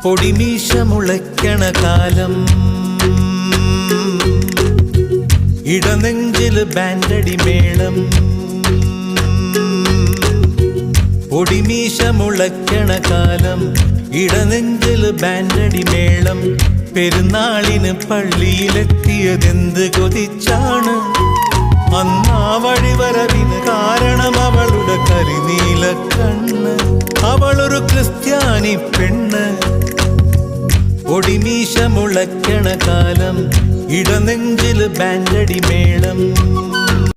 പൊടിമീശ മുളയ്ക്കണ കാലം, ഇടനെഞ്ചില് ബാൻഡടി മേളം. പൊടിമീശ മുളയ്ക്കണ കാലം, ഇടനെഞ്ചില് ബാൻഡടി മേളം. പെരുന്നാളിന് പള്ളിയിലെത്തിയതെന്ത് കൊതിച്ചാണ്. അന്നാ വഴിവരവിന് കാരണം അവളുടെ കരിനീല കണ്ണ്. അവളൊരു ക്രിസ്ത്യാനി പെണ്ണ്. പൊടിമീശ മുളയ്ക്കണ കാലം, ഇടനെഞ്ചില് ബാൻഡടി മേളം.